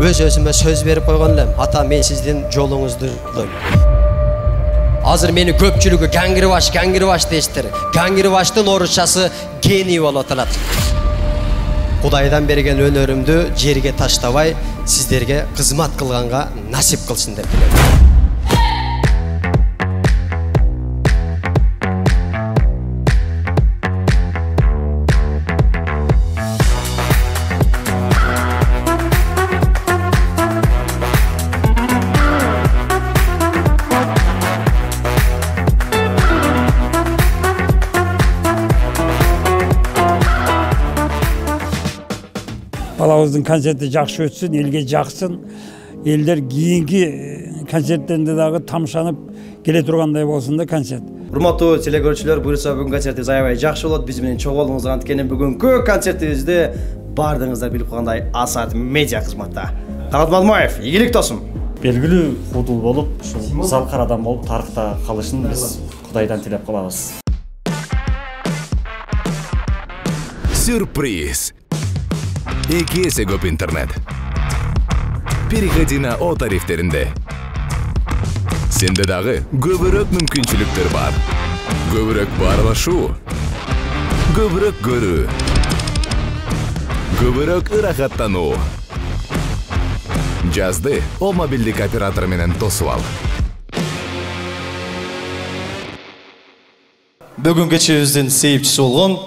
Өз-өзіме сөз беріп қойған елем. Ата, мен сіздің жолыңызды құлаймын. Азыр мені көпчілігі гангирваш дейсіздер. Гангирваштың орысшасы гений болып аталады. Құдайдан берген өнерімді жерге таштабай, сіздерге қызмат қылғанға насип қылсын деп тілеймін. Балабыздың концерті жақсы өтсін, елге жақсын. Елдер кейінгі концерттерінде дағы тамшанып келе тұрғандай болсын да концерт. Урматтуу телекөрүүчүлөр, буюрса бүгүнкү концертибиз аябай жакшы болот. Биз менен чогуу болуңуздар, анткени бүгүнкү концертибизде бардыгыңыздар билип калгандай Асат медиа кызматта. Канат Мадмаев, ийгилик тосун. Белгилүү кудул болуп, ушул залкар адам болуп тарыхта калышын биз Кудайдан тилеп калабыз. Сюрприз. Эки эсе көп интернет. Переходи на О тарифтеринде. Сенде дагы көбүрөөк мүмкүнчүлүктөр бар. Көбүрөөк баарлашуу, көбүрөөк көрүү, көбүрөөк ырахаттануу. Жазды О мобилдик оператор менен тосуп ал. Бүгүн кечибиздин сейипчиси болгон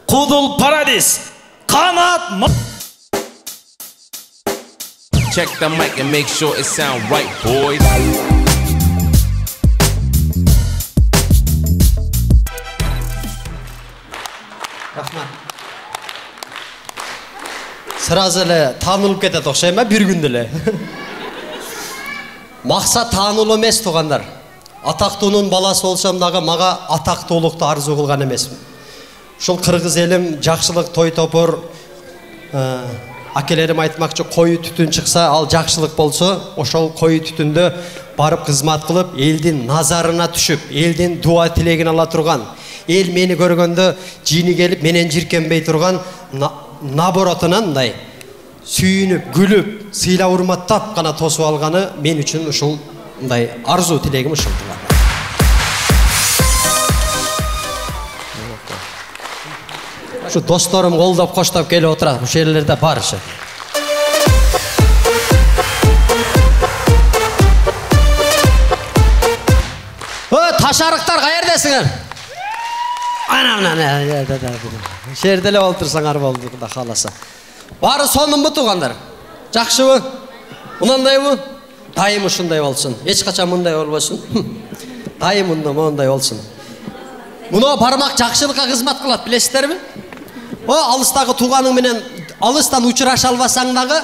Кудул Парадис Канат. Check the mic and make sure it sound right, boys. Рахмат. Сразу эле таанылып кетет окшойм ба бир күндө эле. Максат таанылуу эмес туугандар. Атактуунун баласы болсом дагы мага атактуулукту арзуу кылган эмесмин. Ушул кыргыз элим жакшылык той топор акелерим айтмакчы кою түтүн чыкса, ал жакшылык болсо, ошол кою түтүндө барып кызмат кылып, элдин назарына түшүп, элдин дуа тилегин ала турган, эл мени көргөндө жини келип менен жиркенбей турган, наоборотунан мындай сүйүнүп, күлүп, сыйла урматтап гана тосуп алганы мен үчүн ушул мындай арзуу тилегим ушул. Şu dostlarım қолдап қоштап келіп отырады, бұл жерлерде бар іші. Ташарықтар қайердесіңер? Жерделе отырсаңар болды, құда қаласа. Бары соның бұ туғандар? Жақшы бұ? Мұнандай бұ? Дайым ұшындай болсын. Ешқача мұндай болбасын. Дайым мұндай болсын. Мұны бармақ жақшылыққа қызмат қылады, білесіздер бі? О, алыстағы туғаның менен алыстан учураша албасаң дагы,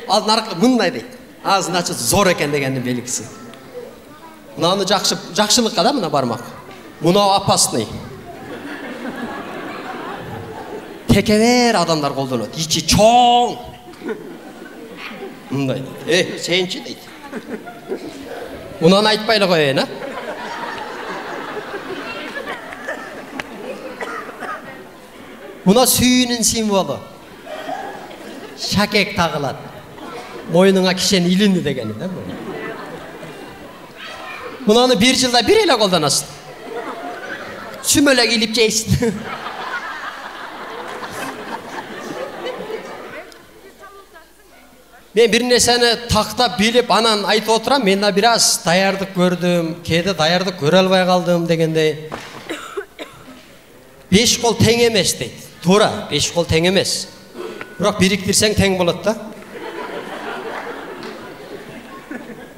ал наркы мындай дейт. Значит зор экен дегендин белгиси. Мынаны жакшылыкка да мына бармак. Мына опасный. Текебер адамдар колдонот. Ичи чоң. Мындай дейт. Сенчи дейт. Мунаны айтпай эле коеюн, а? Мына сүйүнүн символу. Шакек тагылат. Мойнуңа кишен илинди дегени да. Мунаны бир жылда бир эле колдоносуң. Сүмөлөк илип жейсиң. Мен бир нерсени тактап билип анан айтып отурам, мен да бир аз даярдык көрдүм, кээде даярдык көрө албай калдым дегендей. 5 кол тең эмес дейт. Туура, 5 кол тең эмес. Бирок бириктирсең тең болот да.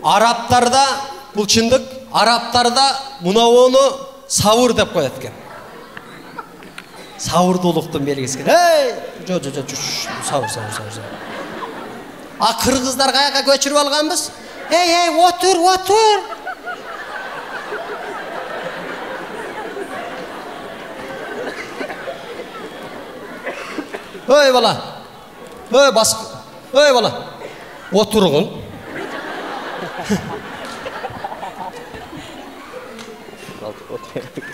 Арабтарда бул чындык, арабтарда мунауну сабыр деп коет экен. Сабырдуулуктун белгиси экен. Сабыр. А кыргыздар каяка көчүрүп алганбыз? Отур. Ой бала. Ой бала. Отургун.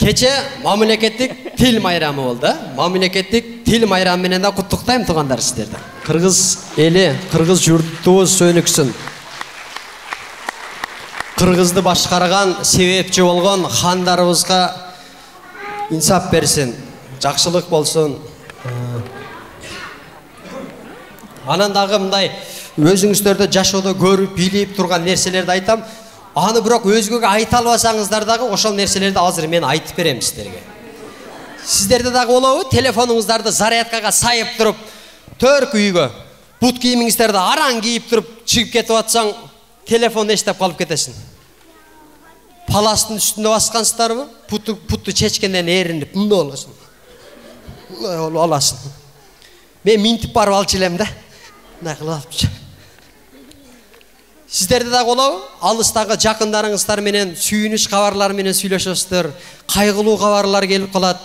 Кече мамлекеттик тил майрамы болду. Мамлекеттик тил майрамы менен да куттуктайм туугандар сиздерди. Кыргыз эли, кыргыз журтубуз сөнүксүн. Кыргызды башкарган, себепчи болгон хандарыбызга инсап берсин, жакшылык болсун. Анан дагы мындай өзүңүздөрдө жашоодо көрүп, билип турган нерселерди айтам. Аны бирок өзгөгө айта албасаңыздар дагы ошол нерселерди азыр мен айтып берем сиздерге. Сиздерде дагы болобу? Телефонуңуздарды зарядкага сайып туруп, төркү үйгө бут кийимиңиздерди араң кийип туруп чыгып кетип атсаң, телефон эчтеп калып кетесиң. Паластын үстүндө баскансыздарбы? Путту чечкенден эринип, мындай болосуң. Мындай аласың. Мен минтип барып алчу элем да. Мындай кылып алыпчы. Сиздерде дагы болобу? Алыстагы жакындарыңыздар менен сүйүнүч кабарлары менен сүйлөшөсүздөр. Кайгылуу кабарлар келип калат.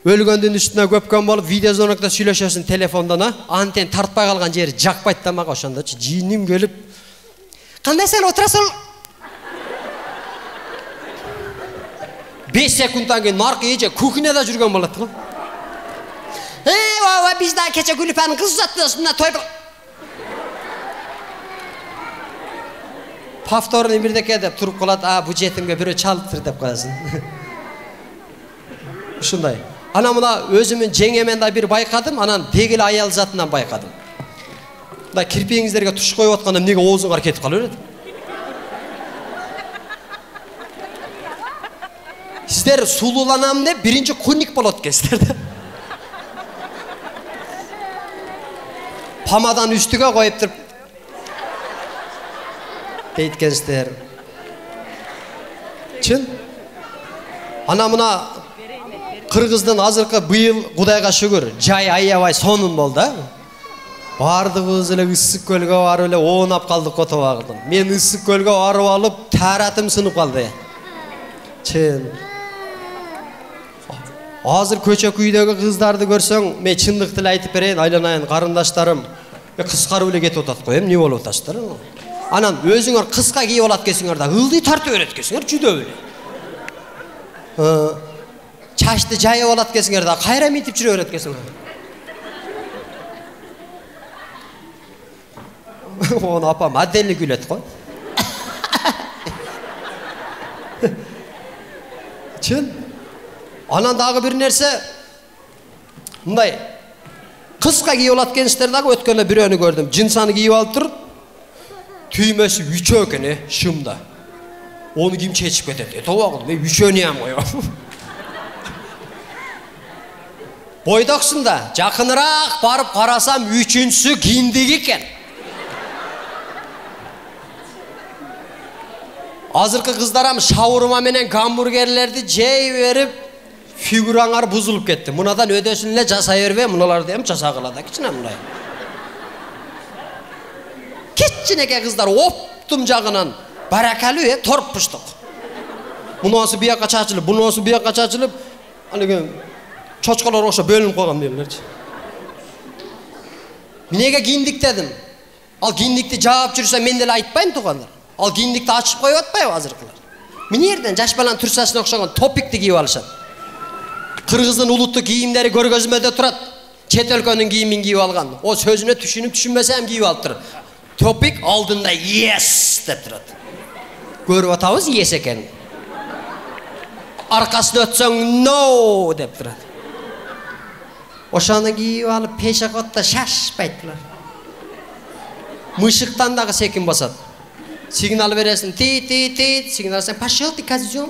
Өлгөндүн үстүнө көпкөн болуп, видеозвонокто сүйлөшөсүң телефондон, антен тартпай калган жери жакпайт да мага ошондочу. Жийиним келип, кандай сен отурасың? 5 секундтан кийин наркы эже кухняда жүргөн болот го. Ооба биз да кече Гүлүпанын кыз uzatты, мына той. Повторный бирдеке деп туруп калат, бу жетимге бирөө чалыптыр деп коесуң. Ушундай. Ана мына өзүмүн жеңемен да бир байкадым, анан дегил аял затынан байкадым. Мына кирпигиңиздерге туш коюп атканда эмнеге оозуңар кетип кала берет? Сиздер сулууланам деп биринчи куник болот экенсиздер да. Памадан үстүгө коюп туруп дейткенсиздер. Чын? Ана мына Кыргыздын азыркы быйыл Кудайга шүгүр жай аябай сонун болду. Бардыгыбыз эле Ысык көлгө барып эле оонап калдык котобагыдан. Мен Ысык көлгө барып алып, таратым сынып калды. Чын. Азыр көчө күйдөгү кыздарды көрсөң, мен чындыкты эле айтып берейин, айланайын карындаштарым. Кыскарып эле кетип атат го, эмне болуп атасыздар? Анан өзүңөр кыска кийип алат экенсиңер да, ылдый тартып берет экенсиңер жүдөп эле. Чачты жайып алат экенсиңер да, кайра митип жүрө берет экенсиңер. Оны апам отдельный күлөт го. Чын? Анан дагы бир нерсе, мындай кыска кийип алат экенсиздер дагы өткөндө бирөөнү көрдүм. Жинсаны кийип алып туруп, түймөсү үчөө экен, шымда. Onu kim çeçip кетет? Тобагыл, мен үшөнүям кой. Бойдоксун да, жакыныраак барып карасам, үчүнчүсү киндик экен. Азыркы кыздарам шаурма менен гамбургерлерди жей берип, фигураңар бузулуп кетти. Мунадан өдөсүн эле жасай бербе, муналарды эм жасагыла да кичине мындай. Кичинеке кыздар оптум жагынан баракалуу торпуштук. Мунасы бияка чачылып, бунасы бияка чачылып, алыгы чочколор ошо бөлүнүп калган дерлерчи. Менеге киндик дедим. Ал киндикти жаап жүрсө мен деле айтпайм туугандар. Ал киндикти ачып коюп атпайбы азыркылар? Минерден жаш баланын турсасына окшогон топикти кийип алышат. Кыргыздын улуттук кийимдери көргөзмөдө турат. Чет өлкөнүн кийимин кийип алган. О сөзүнө түшүнүп түшүнбөсөм кийип алып тур. Топик алдында yes деп турат. Көрүп атабыз yes экен. Аркасына өтсөң no деп турат. Ошону кийип алып пешеходдо шашпайттылар. Мышыктан дагы секин басат. Сигнал бересиң, ти, сигнал берсең, пошел ты козёл.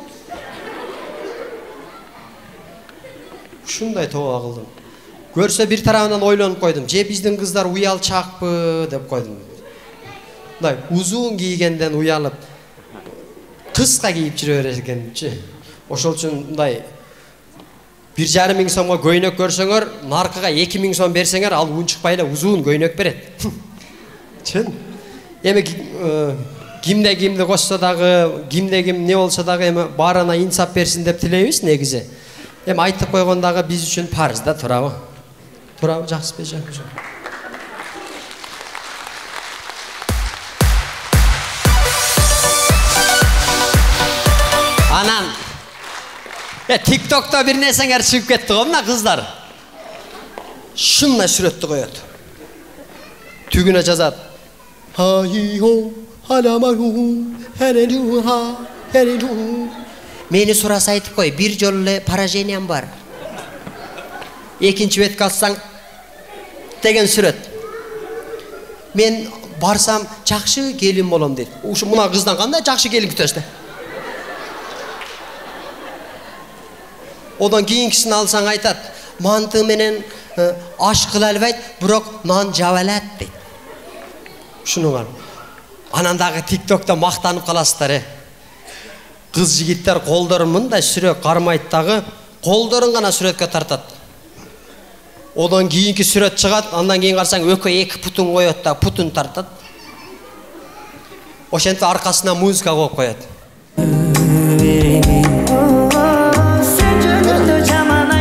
Ушундай тоба кылдым. Көрсө бир тарабынан ойлонуп койдум, же биздин кыздар уялчакпы деп койдум. Мындай узун кийгенден уялып, кыска кийип жүрө берет экенчи. Ошол үчүн мындай 1,5 миң сомго көйнөк көрсөңөр, наркыга 2 миң сом берсеңер, ал унчукпай эле узун көйнөк берет. Чын. Эми кимди кошсо дагы, кимде ким не болсо дагы эми баарына инсап берсин деп тилейбиз негизи. Эми айтып койгон дагы биз үчүн парыз да, туурабы? Туурабы, жакшыбы, жакшы. TikTok'ta bir nesengер çıkıp ketdi go mına kızlar. Şunla süretdi koyat. Tügüne жазат. Hayho halamahu hereluha hereluhu. Meni surasa aytıp koy, bir жолу поражениям бар. Экинчи бетке алсаң деген сүрөт. Мен барсам жакшы келин болом дейт. Ушу мына кыздан кандай жакшы келин күтөсүз да. Одан кийинкисин алсаң айтат, манты менен аш кыла албайт, бирок нан жаба алат дейт. Ушуну бар. Анан дагы TikTok'та мактанып каласыздар. Кыз жигиттер колдорун мындай сүрөк кармайт дагы, колдорун гана сүрөткө тартат. Одан кийинки сүрөт чыгат, андан кийин карасаң өкө эки путун коёт да, путун тартат. Ошентип аркасына музыка коюп коёт.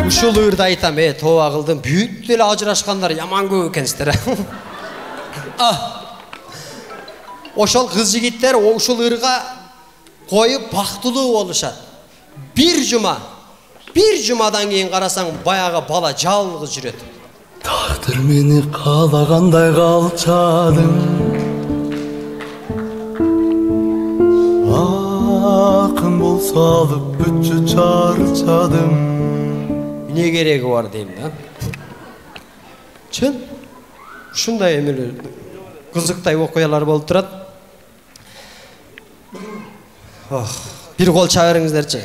Ушул ырда айтам, тооба кылдым, бүт эле ажырашкандар яман көп экенсиздер. Ошол кыз жигиттер ушул ырга коюп бактылуу болушат. Bir жумадан кийин карасаң баягы бала жалгыз жүрөт. Тагдыр мени каалагандай калчадың. Акын болсо алып бүтчү чарчадым. Не кереги бар дейм да. Чын? Ушундай эмелер кызыктай окуялар болуп турат. Bir kol çağırыңыздарчы.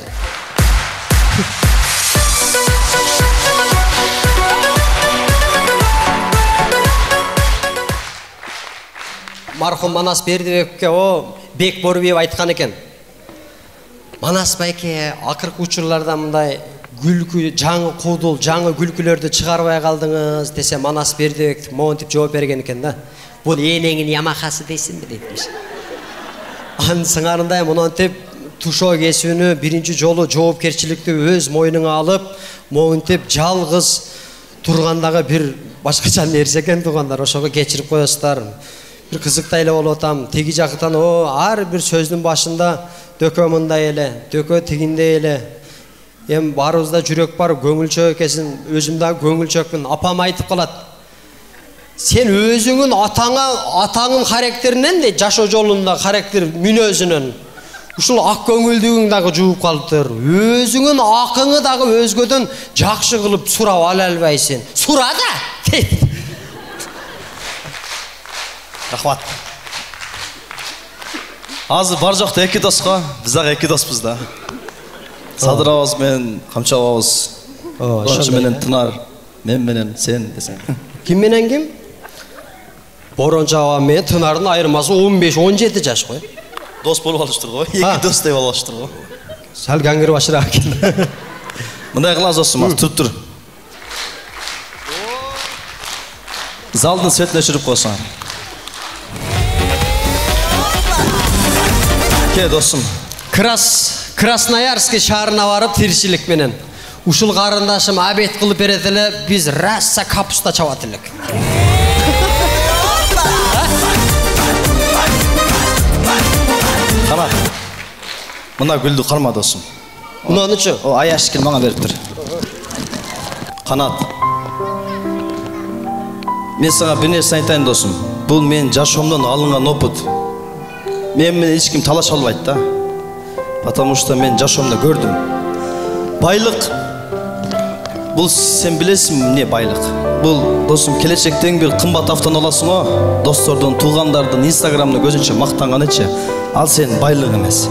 Marhum Manas Бердибековке Бек Борбиев айткан экен. Манас байке, акыркы учурларда мындай күлкү, жаңы кудул, жаңы күлкүлөрдү чыгарбай калдыңыз десе, Манас Бердибек монтип жооп берген экен да. Бул энеңин Ямахасы дейсинби дейт. Анын сыңарындай монтип тушоо кесүүнү биринчи жолу жоопкерчиликти өз мойнуңа алып, монтип жалгыз тургандагы бир башкача нерсе экен туугандар, ошого кечирип коесуздар. Bir kızıkta ile olotam, tegi jakıtan her bir sözün başında dökö mындай эле, dökö tiginde ele. Em barыбызda жүрөк бар, көңүлчө экесин, өзүм да көңүлчөкмүн. Апам айтып калат. Sen өзүңүн атаңын характеринен де жашоо жолунда характер мүнөзүнөн ушул ак көңүлдүгүң дагы жууп калыптыр. Өзүңүн акыңы дагы өзгөдөн жакшы кылып сурап ала албайсың. Сура да. Рахмат. Азыр бар жокто эки доско, биз дагы эки доспуз да. Садыр абыз менен Камчы абыз. Ошо менен Тынар, мен менен сен десең. Ким менен ким? Борончу аба менен Тынардын айырмасы 15-17 жаш кой. Дос болуп алыштыр го, эки дос деп алыштыр го. Сал гангыр башыраак экен. Мындай кылабыз досум, туруп тур. Залдын светине өчүрүп койсоң. Досым. Красноярский шаарына барып тиричилик менен. Ушул карындашым абет кылып берет эле, биз раса капуста чабат элек. Кара. Мына гүлдү карма досум. Мунанычы? О аяшкил мага бериптир. Канат. Мен сага бир нерсе айтайын досум. Бул менин жашоомдон алынган опыт. Мен эч ким талаша албайт да. Потому что мен жашоомдо көрдүм. Байлык бул сен билесиңби эмне байлык? Бул досум келечектен бир кымбат автоны аласың го, достордун, туугандардын Инстаграмда көзүнчө мактанганычы, ал сен байлык эмес.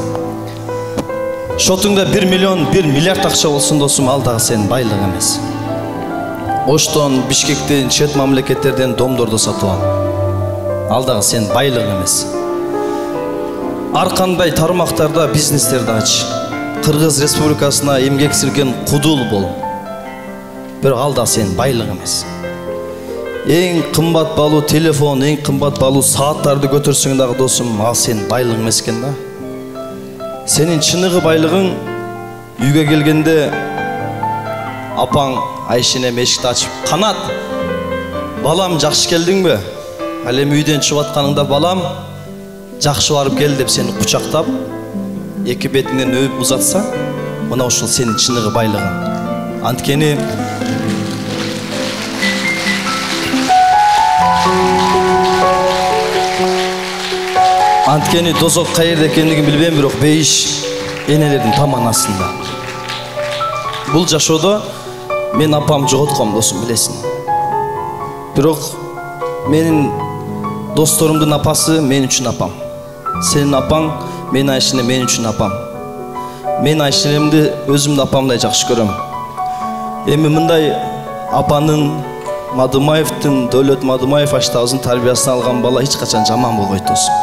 Шотуңда 1 миллион, 1 миллиард акча болсун досум, ал дагы сен байлык эмес. Оштон, Бишкектен, чет мамлекеттерден домдорду сатып ал. Ал дагы сен байлык эмес. Ар кандай тармактарда бизнестерди ач. Кыргыз Республикасына эмгек сирген кудул бол. Бирок ал да сен байлык эмес. Эң кымбат балуу телефон, эң кымбат балуу сааттарды көтөрсөң дагы досум, ал сен байлык эмес экен да. Сенин чыныгы байлыгың үйгө келгенде апаң Айшене эшикти ачып, "Канат, балам жакшы келдиңби? Ал эми үйдөн чыгып атканыңда балам жакшы барып кел" деп сени кучактап, эки бетиңден өбүп узатса, мына ушул сенин чыныгы байлыгың. Анткени дозок каерде экендигин билбейм, бирок бейиш энелердин таманасында. Бул жашоодо мен апам жоготком, досум, билесиң. Бирок менин досторумдун апасы мен үчүн апам. Сенин апаң, мен Айшене мен үчүн апам. Мен Айшенемди өзүмдүн апамдай жакшы көрөм. Эми мындай апанын, Мадымаевдин, Дөөлөт Мадымаев аштабыздын тарбиясын алган бала эч качан жаман болбойт, досум.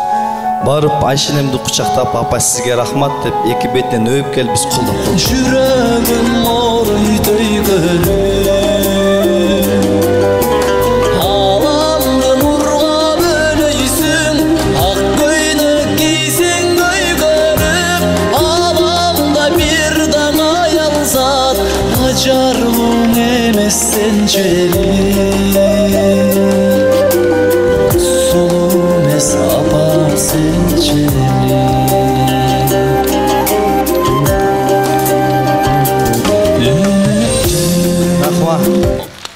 Барып Айшенемди кучактап, апа сизге рахмат деп, эки бетинен өйүп келип биз колдоп коелук. Жүрөгүм оройтой көлүп, аламды нурга бөлөйсүң, ак көйнөк кийсең көйгөрүп, абамда бир дана аялзат, ажарым эмес сенчелик. Сулуу эмес апам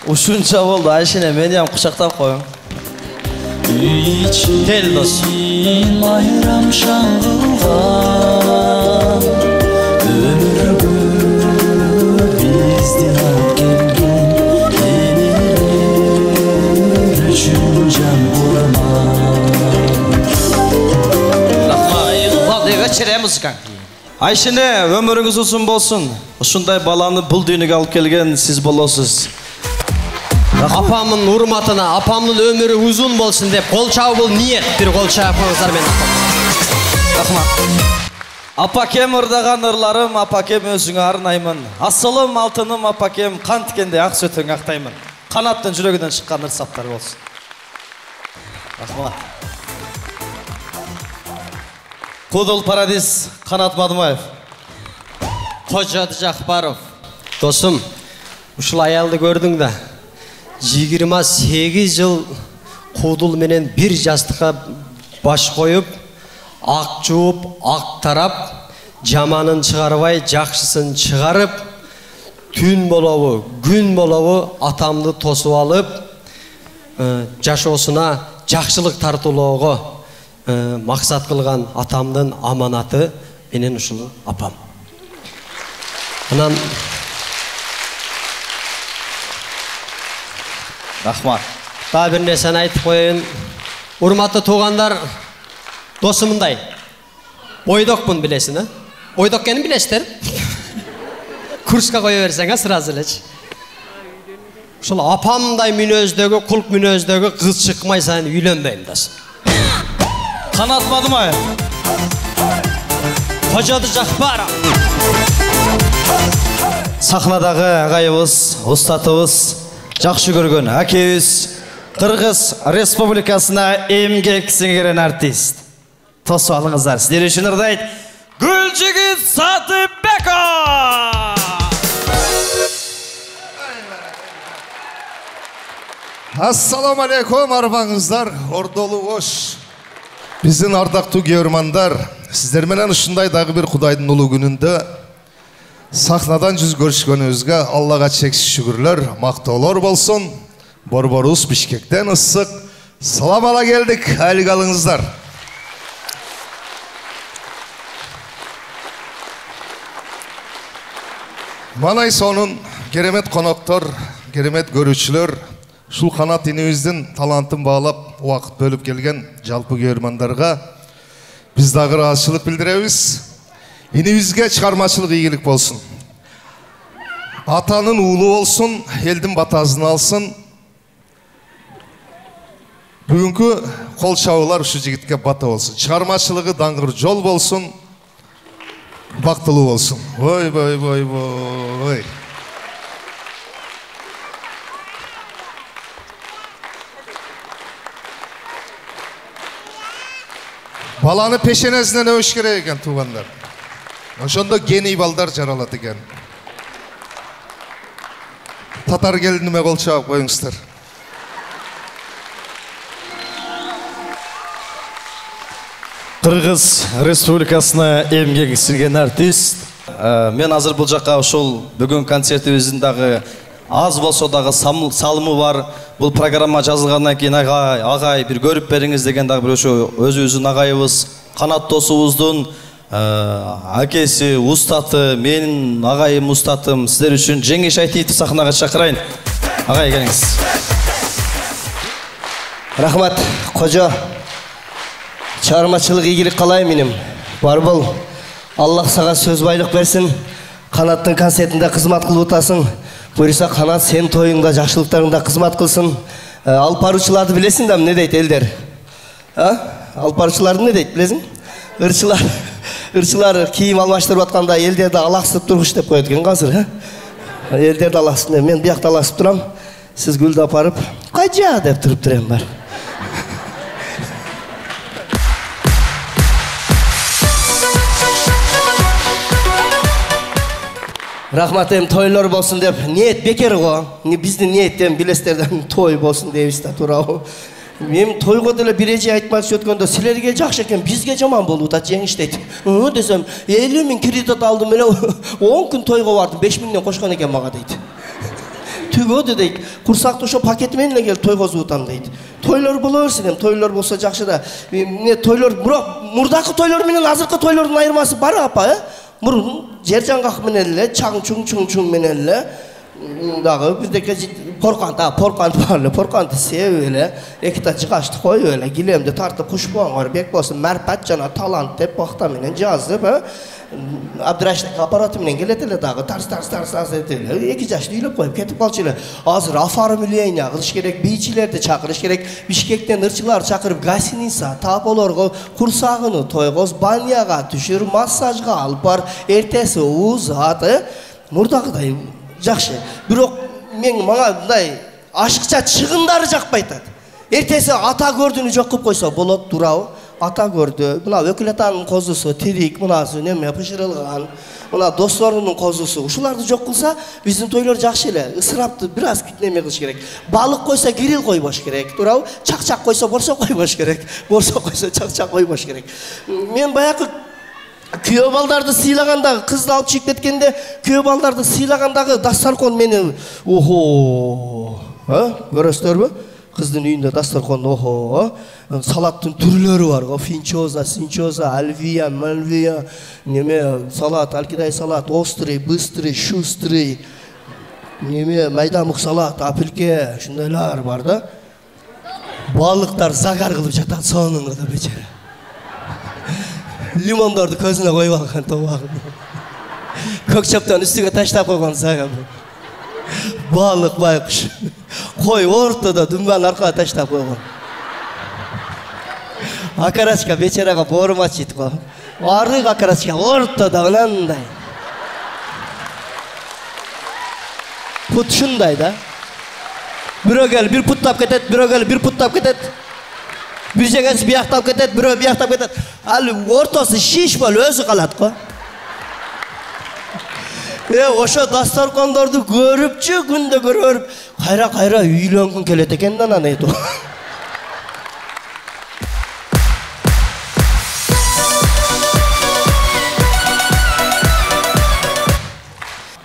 Ушунча болду, Айшене, мени ham кучактап коюң. Кел, дос. Майрам шаңгылган, өмүргө биздин алып келген, энелер үчүн жан курман. Айшене, өмүрүңүз узун болсун. Ушундай баланы бул дүйнөгө алып келген сиз болосуз. Апамдын урматына, апамдын өмүрү узун болсун деп кол чабыл ниет. Бир кол чабыңыздар менен. Рахмат. Апакем ырдаган ырларым, апакем өзүңө арнаймын. Асылым, алтыным, апакем, кан тикенде ак сөтөң актаймын. Канаттын жүрөгүнөн чыккан ыр саптар болсун. Рахмат. Кудул Парадис, Канат Мадымаев. Кожод Жакпаров. Досум, ушул аялды көрдүң да. 28 жыл Кудул менен бир жастыкка баш коюп, ак жууп, ак тарап, жаманын чыгарбай, жакшысын чыгарып, түн болобу, күн болобу атамды тосуп алып, жашоосуна жакшылык тартуулоого максат кылган атамдын аманаты менен ушул апам. Анан Рахмат. Та бир нерсени айтып коеюн. Урматтуу туугандар, досумундай. Бойдокмун, билесиң, а? Бойдок экенин билесиздер. Курска кое берсең, сразу элечи. Ушул апамдай мүнөздөгү, кулк мүнөздөгү кыз чыкмай сайын үйлөнбөйм, досум. Канат Мадымаев. Кожод Жакпаров. Сахнадагы агайыбыз, устатыбыз, жакшы көргөн акебиз, Кыргыз Республикасына эмгек сиңирен артист. Тосуп алыңыздар, сиздер үчүн ырдайт Гүлжигит Сатыбеков. Ассаламу алейкум, арбаңыздар, ордолу ош. Биздин ардактуу көрөрмандар, сиздер менен ушундай дагы бир Кудайдын улуу күнүндө сахнадан жүз көрүшкөнүбүзгө Аллага чексиз шүгүрлөр, мактоолор болсун. Борборубуз Бишкектен ысык. Салам ала келдик, айлык алыңыздар. Манай сонун керемет коноктор, керемет көрүүчүлөр, ушул Канат инибиздин талантын баалап, убакыт бөлүп келген жалпы көрөрмандарга биз дагы ыраазычылык билдиребиз. Инибизге чыгармачылык ийгилик болсун. Атанын уулу болсун, элдин батасын алсын. Бүгүнкү кол чабуулар ушу жигитке бата болсун. Чыгармачылыгы даңгыр жол болсун. Бактылуу болсун. Ой. Баланы пешенесинен өбүш керек экен, туугандар. Ошондо гений балдар жаралат экен. Татар келиниме кол чабып коюңуздар. Кыргыз Республикасына эмгек сиңирген артист мен азыр бул жакка ошол бүгүн концертибиздин дагы аз болсо дагы салымы бар. Бул программа жазылгандан кийин агай бир көрүп бериңиз деген дагы бир ошо өзүбүздүн агайыбыз, Канат досубуздун акеси, устаты, менин агайым устатым сиздер үчүн Жеңиш Айтиевди сахнага чакырайын. Агай келиңиз. Рахмат, кожо. Чыгармачылык ийгилик каалайм меним. Бар бол. Аллах сага сөз байлык берсин. Канаттын концертинде кызмат кылып атасың. Буйруса Канат сен тоюңда, жакшылыктарыңда кызмат кылсын. Алып баруучуларды билесиң да эмне дейт элдер? Алып баруучуларды эмне дейт, билесиң? Ырчылар кийим алмаштырып атканда элдерди алаксытып тургуч деп коет экен азыр, элдерди алаксытып. Мен биякта алаксытып турам. Сиз гүлдү апарып, "Кайжа" деп туруп турам бар. Рахмат, тойлор болсун деп ниет бекер го. Биздин ниеттен билестерден той болсун дейбиз да, туурабы? Мен тойго деле бир эже айтмакчы өткөндө силерге жакшы экен, бизге жаман болуп атат Жеңиш дейт. Десем, 50 миң кредит алдым эле 10 күн тойго бардым, 5 миңден кошкон экен мага дейт. Түгөдү дейт. Курсакты ошо пакети менен эле келип тойгозуп атам дейт. Тойлор боло берсин, тойлор болсо жакшы да. Тойлор, бирок мурдакы тойлор менен азыркы тойлордун айырмасы бар апа, Мурун жер жаңгак менен эле, чаң-чуң менен эле дагы биздеки поркант бар эле, поркантты себип эле, эки та жыгачты коюп эле, килемди тартып Кушбоңор бек болсун, Марпат жана талант деп бакта менен жазып, Абдырашник аппараты менен келет эле дагы, тарс деп эле, 2 жашты үйлөп коюп кетип калчу эле. Азыр оформление кылыш керек, бийчилерди чакырыш керек, Бишкектен ырчылар чакырып, гостиница, таполорго курсагыны тойгоз, баняга түшүр, массажга алып бар, эртеси узат, мурдагыдай жакшы. Бирок мен мага мындай ашыкча чыгындары жакпайт. Эртеси ата көрдүнү жок кылып койсо болот, туурабы? Ата көрдү, мына өкүл атанын козусу тирик, мынасы неме пышырылган, мына досторунун козусу, ушуларды жок кылса, биздин тойлор жакшы эле. Ысырапты бир аз неме кылыш керек. Балык койсо кирил койбош керек, туурабы? Чакчак койсо борсок койбош керек. Борсок койсо чакчак койбош керек. Мен баягы күйөө балдарды сыйлагандагы, кызды алып чыгып кеткенде, күйөө балдарды сыйлагандагы дастаркон мени көрөсүздөр? Кыздын үйүндө дастаркон салаттын түрлөрү бар го, финчоза, синчоза, альвия, мальвия, неме салат, алкидай салат, острый, быстрый, шустрый, неме майдамык салат, апилке, ушундайлар бар да. Балыктар загар кылып жатат сонуңда бечара. Лимондорду көзүнө коюп алган тобагы. Көк чөптөн үстүгө таштап койгон загар. Балык байкуш. Кой ортодо дүмбанын аркага таштап койгон. Акарачка бечарага боорум ачыйт го. Арык акарачка ортодо мынандай. Пут шундай да. Бирөө келип бир путтап кетет, бирөө келип бир путтап кетет. Бир жегенси бияктап кетет, бирөө бияктап кетет. Ал ортосу шиш болуп өзү калат го. Ошо дастаркондорду көрүпчү, күндө көрүп, кайра үйлөнгүн келет экен да анан айтып.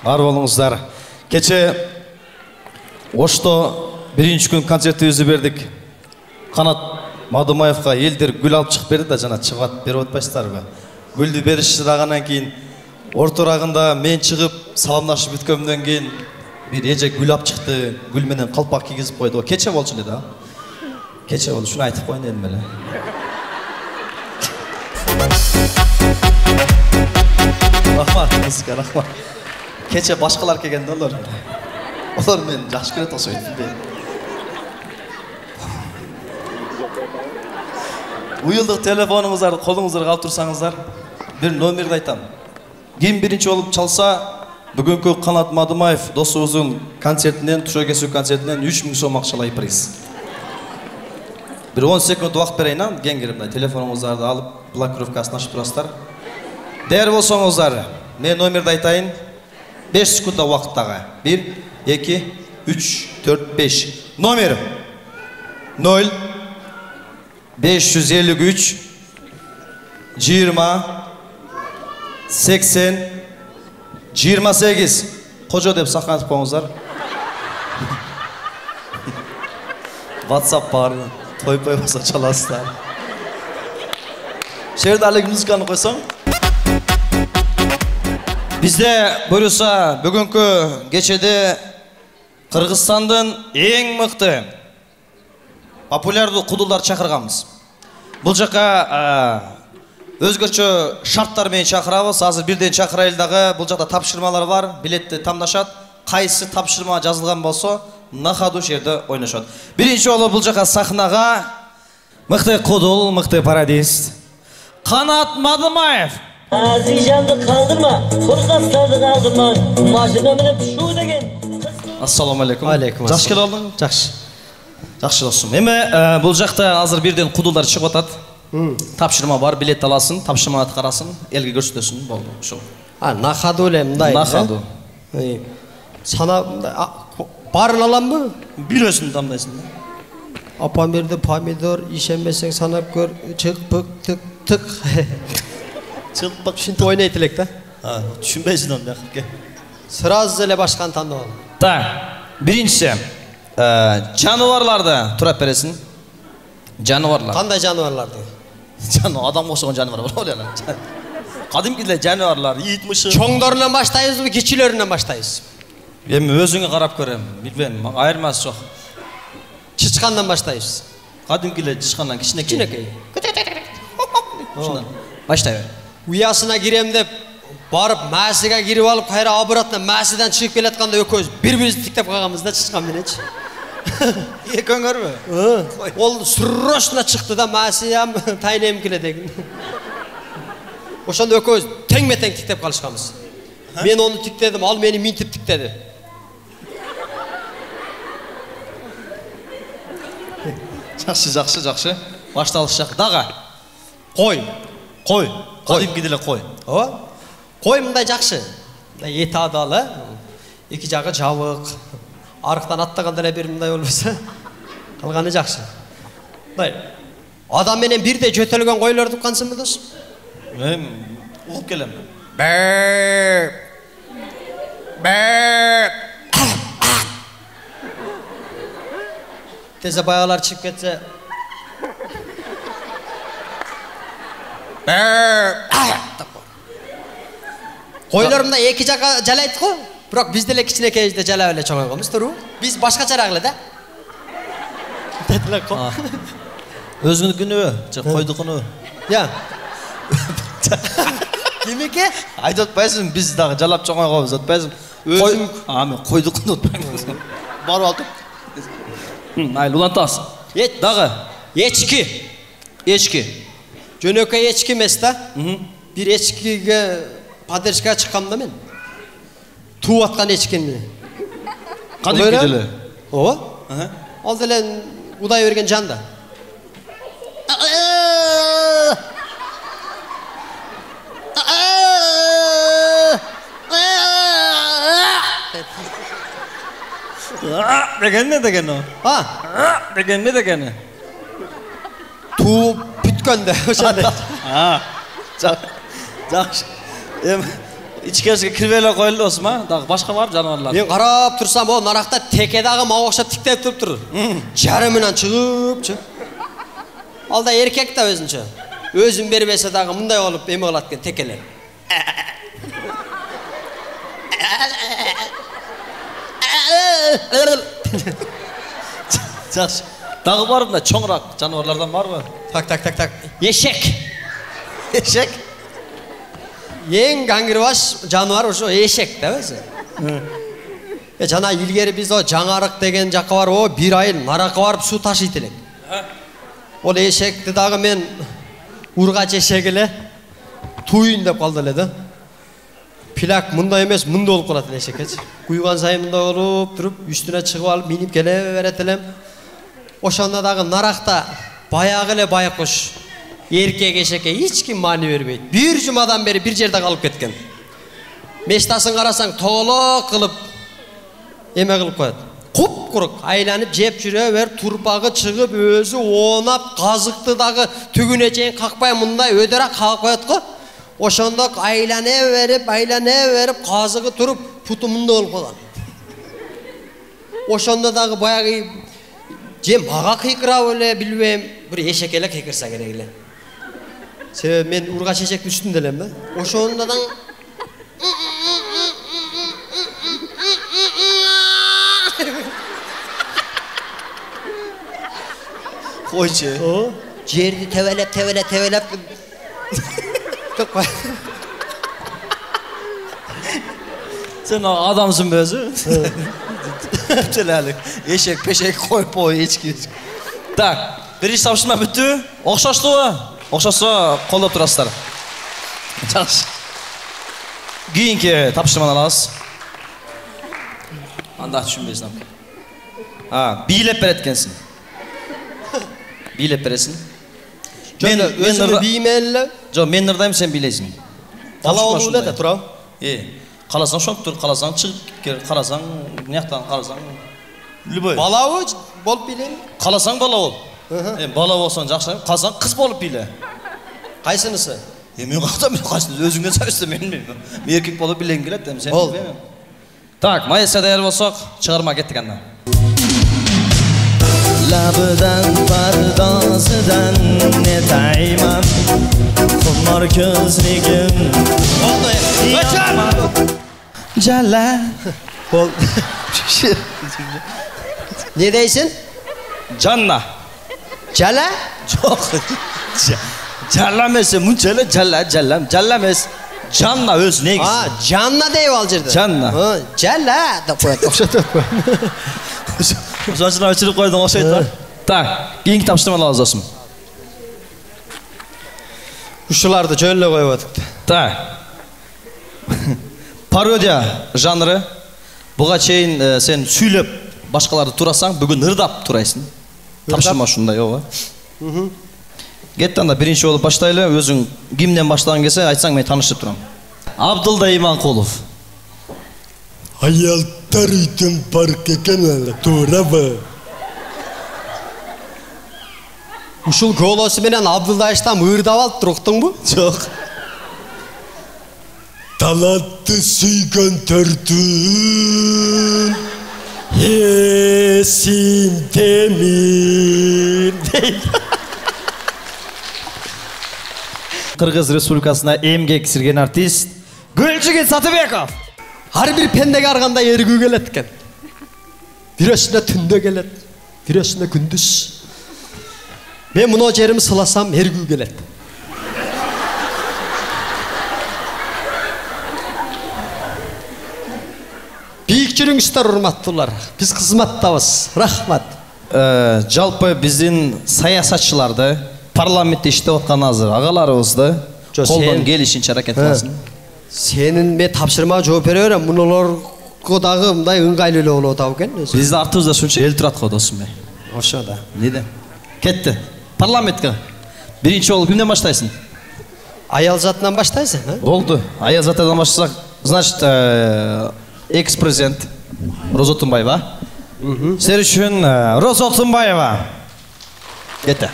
Бар болуңуздар. Кече Ошто биринчи күн концертибизди бердик. Канат Мадумаевга элдер гүл алып чыгып берди да, жана чыгып берип атпайсыздарбы? Гүлдү беришчидагандан кийин орторагында мен чыгып саламдашып бүткөндөн кийин бир эже гүл алып чыкты, гүл менен калпак кийгизип койду. Кече болчу эле да. Кече болду, шуну айтып коюн дедим эле. Рахмат, сизге рахмат. Кече башкалар келгенде олар мени жакшы көрөт окшойт. Уюлдук телефонуңуздарды колуңуздарга алып турсаңыздар, бир номерди айтам. Ким биринчи болуп чалса, бүгүнкү Канат Мадумаев досубуздун концертинен, тушо кесүү концертинен 3000 сом акчалай приз. Бир 10 секунд убакыт берейин, кеңири телефонуңуздарды алып, блокировкасын ачып турасыздар. Дээр болсоңуздар, мен номерди айтайын. 5 секундда убакыттагы. 1, 2, 3, 4, 5. Номер 0 553 20 80 28 қожо деп сақтанып қойыңыздар. WhatsApp бар, той болса çalasыздар. Жерде әлгі музыканы қойсаң. Бізде бұйырса бүгінгі кешеде Қырғызстандың ең мықты популярды құдылар шақырғанбыз. Бұл жаққа өзгөчө шарттармен шақырабыз. Азыр бирден чакырайлдагы бул жакта тапшырмалар бар. Билетти тамдашат. Кайсы тапшырма жазылган болсо, на ходу жерде ойношот. Биринчи жолу бул жакка сахнага мыкты кудул, мыкты пародист Канат Мадымаев. Азижанды калдырма, кургастарды калдырма. Машина менен шу деген. Ассаламу алейкум. Алейкум. Жакшы келип алдың? Жакшы. Жакшы достум. Эми бул жакта азыр бирден кудулдар чыгып атат. Тапшырма бар, билет аласың, тапшырманы карасың, элге көрсөтөсүң, болду. Ошо. На ходу эле мындай. На ходу. Сана барын аламбы? Бирөөсүн тамдайсың. Апам берди помидор, ишенбесең санап көр, чык пык тык тык. Чык пык Шинтип ойнойт элек да. Түшүнбөйсүң анда акыркы. Сразу эле башканы тандап ал. Так, биринчиси жаныбарларды турап бересиң. Жаныбарлар. Кандай жаныбарларды? Адам окшогон жаныбар бар эле. Кадимки эле жаныбарлар, ит, мышык. Чоңдорунан баштайбызбы, кичилеринен баштайбыз? Эми өзүңө карап көрөм, билбейм, айырмасы жок. Чычкандан баштайбыз. Кадимки эле чычкандан кичинекей. Кичинекей. Ушундан баштай бер. Уясына кирем деп барып мәсіге кирип алып, кайра обратно мәсіден чыгып келатканда экөөбүз бири-бирибизди тиктеп калганбыз да чычкан мененчи. Экөөңөрбү? Ол срочно чыкты да мәсиям тайнем келе деген. Ошондо экөөбүз теңме-тең тиктеп калышканбыз. Мен onu тиктедим, ал мени минтип тиктеди. Жакшы. Башталыш жак. Дагы. Кой. Кадимки деле кой. Ооба. Кой мындай жакшы. Эти адалы, эки жагы жабык. Арыктан аттаганда эле бир мындай болбосо, калганы жакшы. Мындай адам менен бирде жөтөлгөн койлорду уккансыңбы дос? Мен угуп келем. Тезе баягылар чыгып кетсе. Койлорумда эки жака жалайт го. Бирок биз деле кичинекейибизде жалап эле чоңойгонбуз, туурбу? Биз башкачараак эле да. Өзүңүнүкүнүбү, же койдукуну? Я. Кимеке? Айтып атпайсың, биз дагы жалап чоңойгонбуз, атпайсың. Өзүң, мен койдукуну атпаймын. Барып алып. Айыл улантасың. Дагы эчки. Жөнөкөй эчки эмес да. Бир эчкиге поддержкага чыккам да мен. Тууп аткан эчкени. Кадимки деле. Ооба. Ал деле удай берген жан да. Деген не деген о? Деген не дегени? Тууп бүткөндө ошондой. Жакшы. Эми ичкерисиге кирбей эле коелу досум, дагы башка бар жаныбарлар. Мен карап турсам, о наракта теке дагы мага окшоп тиктеп туруптур. Жарымынан чыгыпчы. Ал да эркек да өзүнчө. Өзүн бербесе дагы мындай болуп эме кылат экен текелер. Жакшы. Дагы бар мында чоңураак жаныбарлардан барбы? Так. Эшек. Ең гаңгирбаш жаныбар ошо эшек да өзү. Жана илгери биз о жаңарык деген жакка барып, о бир айыл наракка барып суу ташыйт элек. Ол эшекти дагы мен ургач эшек эле туйын деп калды эле да. Плак мындай эмес, мындай болуп калат эле эшекчи. Куйган сайын мындай болуп туруп, үстүнө чыгып алып минип келе берет элем. Ошондо дагы наракта баягы эле байкуш эркек эшекке эч ким маани бербейт. Бир жумадан бери бир жерде калып кеткен. Мештасын карасаң тоолок кылып эме кылып коет. Куп-курук айланып жеп жүрө бер, турпагы чыгып, өзү оонап, казыкты дагы түгүнө чейин какпай мындай өдөрөк кагып коет го. Ошондо айлана берип, казыгы туруп, путумунда болуп калган. Ошондо дагы баягы же мага кыйкырабы эле билбейм, бир эшекке эле кыйкырса керек эле. Себеби мен ургач эшектин үстүндө элем да. Ошондо да Койчу. Жерди тебелеп. Sen adamsın be özü. Telali. Eşek peşek koyup o içki. Tak. Birinci tapıştırma bitti. Okşaştı o. Okşaşsa kollap turasızlar. Жақсы. Keyinki tapıştırmadan alасыз. Anda düşünbeysin. Biylep beretkensin. Biylep beresin. Өзүмө биймеле. Жо, мен ырдайм, сен бийлейсиң. Бала болуу эле да тура. Қаласаң шоңып тұр, қаласаң шығып кел, қаласаң мынаяқтан қарасаң любой. Балабы болып билейм. Қаласаң бала бол. Бала болсаң жақсы, қаласаң қыз болып биле. Қайсынысы? Мен қақтам, өзіңнен сұрайсың, мен білмеймін. Мен еркек болып билейін келеді, сен білмеймін. Так, майысқа даяр болсақ, шығарма кеттік анда. Labıdan pardasıdan ne taymam Kumar gözlüğüm Cala Ne deysin? Canla. Cala? Yok. Cala mesi, munçele cala mes. Canla öz ne gitsin? Canla deyip alcırdı. Canla. Cala da koyat. Okşatıp koyat. Uzançına ölçülük koydun o şeyler. Tak, keyinki tapıştırmalar olsun. Uşulardı жөнлө koyup atıktı. Так. Parodiya жанры. Буга чейин сен сүйлөп башкаларды турасаң, бүгүн ырдап турайсың. Тапшырма ушундай, ооба. Кетти анда биринчи болуп баштайлы. Өзүң кимден баштагың келсе айтсаң мен таанышып турам. Абдылда Иманкулов. Аялдар үйдөн парк экен, туурабы? Ушул голосу менен Абдылдаштан ырдап алып туруктуңбу? Жок. Талантты сүйгөн төрдүн эсимдемин дейт. Кыргыз Республикасына эмгек сирген артист Гүлчүгүн Сатыбеков. Ар бир пендеге арганда эргүү келет экен. Бирөөсүнө түндө келет, бирөөсүнө күндүз. Мен мына жерим сыласам эргүү келет. Бийикчилиңиздер, урматтуулар. Биз кызматтабыз. Рахмат. Жалпы биздин саясатчыларды парламентте иштеп аткан азыр агаларыбызды колдон келишинче аракет кыласың. Сенин мен тапшырма жооп бере берем. Мунуларга дагы мындай ыңгайлуу эле болуп атабы экен. Биздин артыбызда ушунча эл турат го досум мен. Ошо да. Неде? Кетти. Парламентке. Биринчи болуп кимден баштайсың? Аял затынан баштайсың, Болду. Аял затынан баштасак, значит, экс-президент Роза Тунбаева. Силер үчүн Роза Тунбаева. Кетти.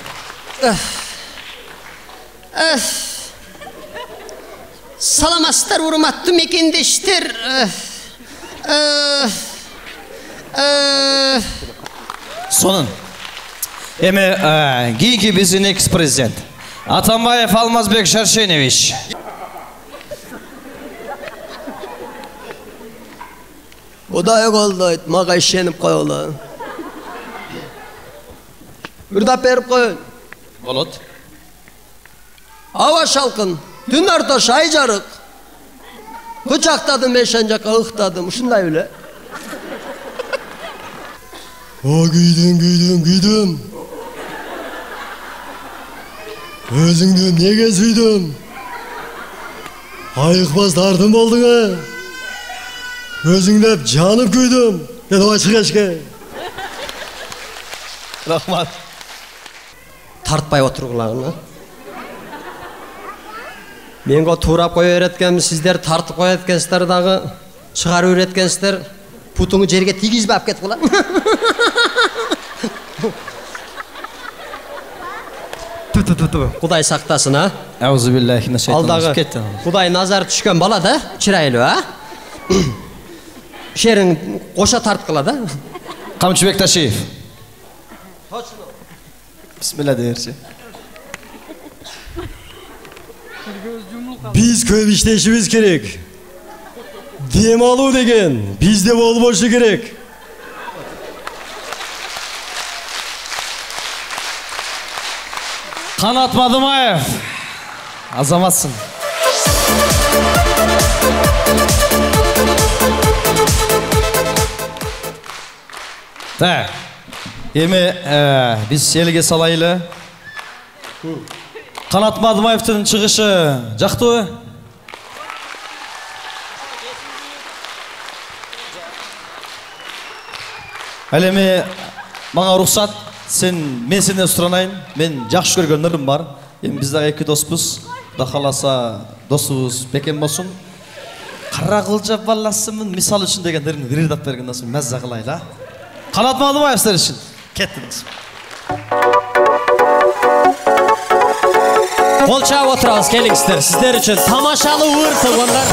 Саламатсыздар, урматтуу мекендештер. Сонун. Эми кийинки биздин экс-президент Атамбаев Алмазбек Шаршенович. Кудай колдойт, мага ишенип койгула. Ырдап берип коюн. Болот. Аба шалкын, түн ортош ай жарык. Кучактадым эшен жака ыктадым, ушундай эле. Күйдүм. Өзүңдү неге сүйдүм? Айыкпас тартым болдуң. Өзүңдөп жанып күйдүм. Давай чыгышке. Рахмат. Тартпай отургулагына. Менго туурап кое береткенмин, сиздер тартып кое эткенсиздер дагы, чыгарып береткенсиздер. Путуңу жерге тийгизбей алып кетип калам. Құдай сақтасын, а? Аузубиллахи минаш шайтанир Алдағы Құдай назар түшкен бала да, чырайлы, а? Шерің қоша тартқыла да. Қамшыбек Ташиев. Бисмилlah deyerçi. Biz көп иштешибиз керек. Дем алуу деген бизде болбошу керек. Қанат Мадымаев. Азаматсың. Да. Эми биз элге салайлы. Қанат Мадымаевтың чыгышы жактыбы? Ал эми мага уруксат, мен сенден суранайын. Мен жакшы көргөн ырым бар. Эми биз дагы эки доспуз. Кудай кааласа досубуз бекем болсун. Кара кылжа баласымын мисал үчүн деген ырымды рырдап бергенден соң маза кылайлы, а? Қанат Мадымаев сіздер үшін. Кеттіңіз. Қол шағып отырыңыз, келіңіздер. Сіздер үшін тамашалы өр туғандар.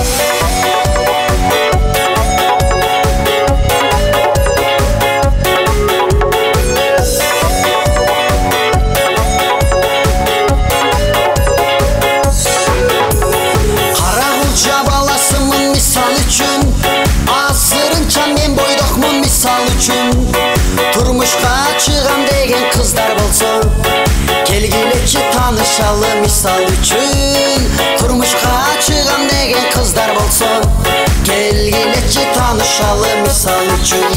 Қара құлжа баласымын мисал үшін, асырынша мен бойдақмын мисал үшін. Turmuşqa çıqam деген қыздар болсын, келгелечи танышалы мисал үшін. Turmuşqa çıqam деген қыздар болсын, келгелечи танышалы мисал үшін.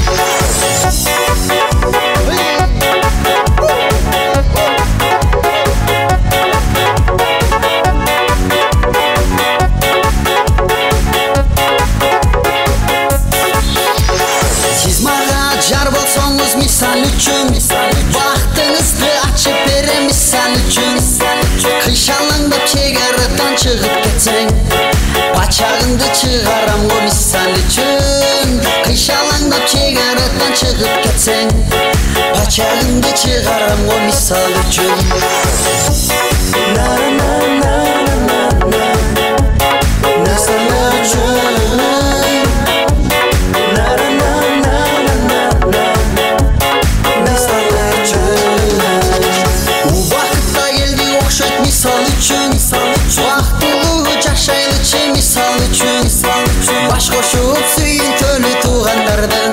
Misal üçün, vaxtınızdı açıp bere misal üçün. Kışalanda çegarıdan çıkıp geçsen, paçağında çıgaram o misal üçün. Kışalanda çegarıdan çıkıp geçsen, paçağında çıgaram o misal üçün. Na na na na na, misal üçün. Misal üçün, vaxtılığı caşaylıçı misal üçün. Baş qoşup suyun tölü tuğanlardan,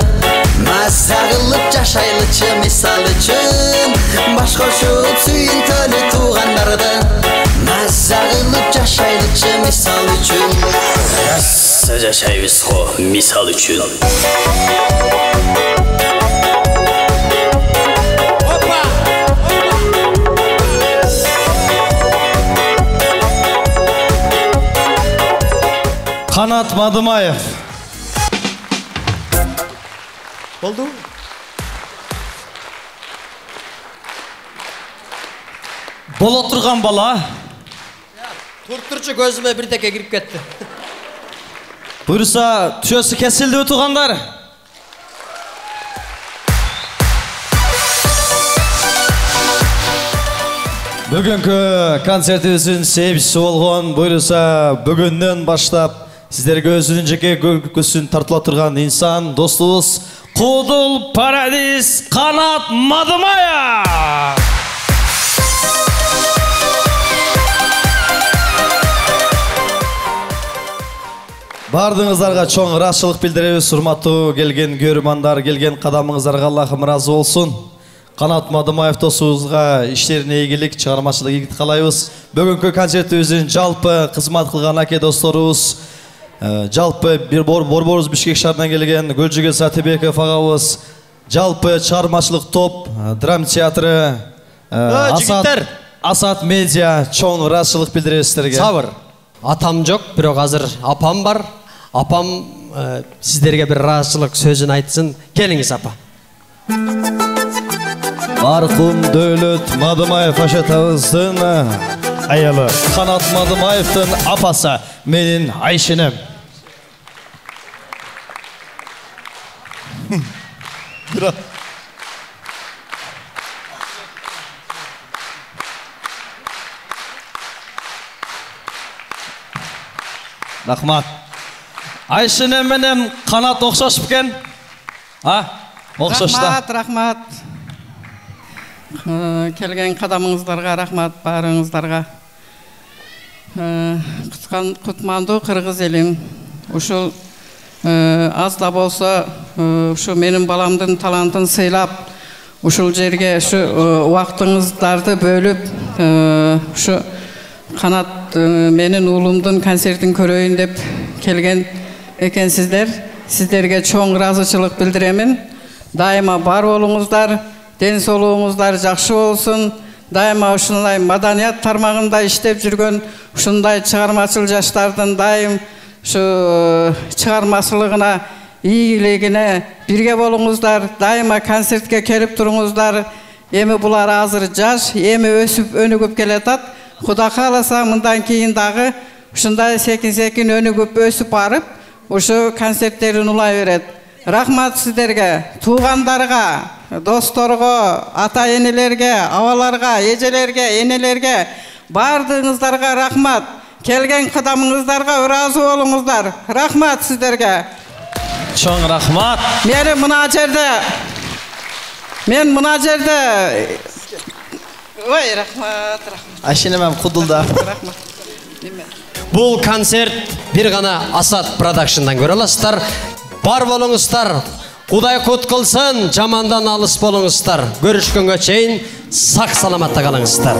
mazza qılıp caşaylıçı misal üçün. Baş qoşup suyun tölü tuğanlardan, mazza qılıp caşaylıçı misal üçün. Rassa caşayvız xo misal üçün. Қанат Мадымаев. Болды? Бола тұрған бала. Тұртыршы көзіме бірдеке кіріп кетті. Бұйырса, түйесі кесілді өтуғандар. Бүгінгі концертіміздің себепшісі болған, бұйырса бүгіннен баштап сіздерге өзінің жеке көргісін тартыла тұрған инсан, достуыз Құдыл Парадис Қанат Мадымаев. Бардыңыздарға чоң рахматшылық білдіреміз, урматтуу келген көрермандар, келген қадамыңыздарға Аллахым разы болсын. Қанат Мадымаев досуызға іштеріне игілік, шығармашылық игілік қалайбыз. Бүгінгі концертіміздің жалпы қызмат қылған әке достарыбыз, жалпы Борборuz Бишкек шаарынан келген Гөлжігер Сатыбеков ағабыз, жалпы шығармашылық топ, драм театры, Асат медиа чоң рахматшылық білдіреміз сіздерге. Сабыр. Атам жоқ, бірақ қазір апам бар. Апам сіздерге бір рахматшылық сөзін айтсын. Келіңіз, апа. Марқұм Дөлөт Мадымаев ашатауыздың аялы Қанат Мадымаевтың апасы менің Айшенем. Рахмат. Айшыне менен Канат окшош бекен? Окшош да. Рахмат. Келген кадамыңыздарга рахмат, барыңыздарга. Кутманду кыргыз элин. Ушул аз да болсо ушу менин баламдын талантын сыйлап, ушул жерге ушу убактыңыздарды бөлүп, ушу Канат менин уулумдун концертин көрөйүн деп келген экенсиздер. Сиздерге чоң ыраазычылык билдиремин. Дайыма бар болуңуздар, ден соолугуңуздар жакшы болсун. Дайыма ушундай маданият тармагында иштеп жүргөн ушундай чыгармачыл жаштардын дайым ушу чыгармачылыгына, ийгилигине бирге болуңуздар. Дайыма концертке келип туруңуздар. Эми булар азыр жаш, эми өсүп өнүгүп келатат. Кудай кааласа мындан кийин дагы ушундай секин-секин өнүгүп өсүп барып, ушу концерттерин улай берет. Рахмат сиздерге, туугандарга, досторго, ата-энелерге, абаларга, эжелерге, энелерге, бардыгыңыздарга рахмат. Келген кадамыңыздарга ыраазы болуңуздар. Рахмат сиздерге. Чоң рахмат. Мен мына жерде Ой, рахмат. Айшенемем кудулда. Бул концерт бир гана Асат Продакшндан көрө аласыздар. Бар болуңуздар. Кудай кут кылсын, жамандан алыс болуңуздар. Көрүшкөнгө чейин сак саламатта калыңыздар.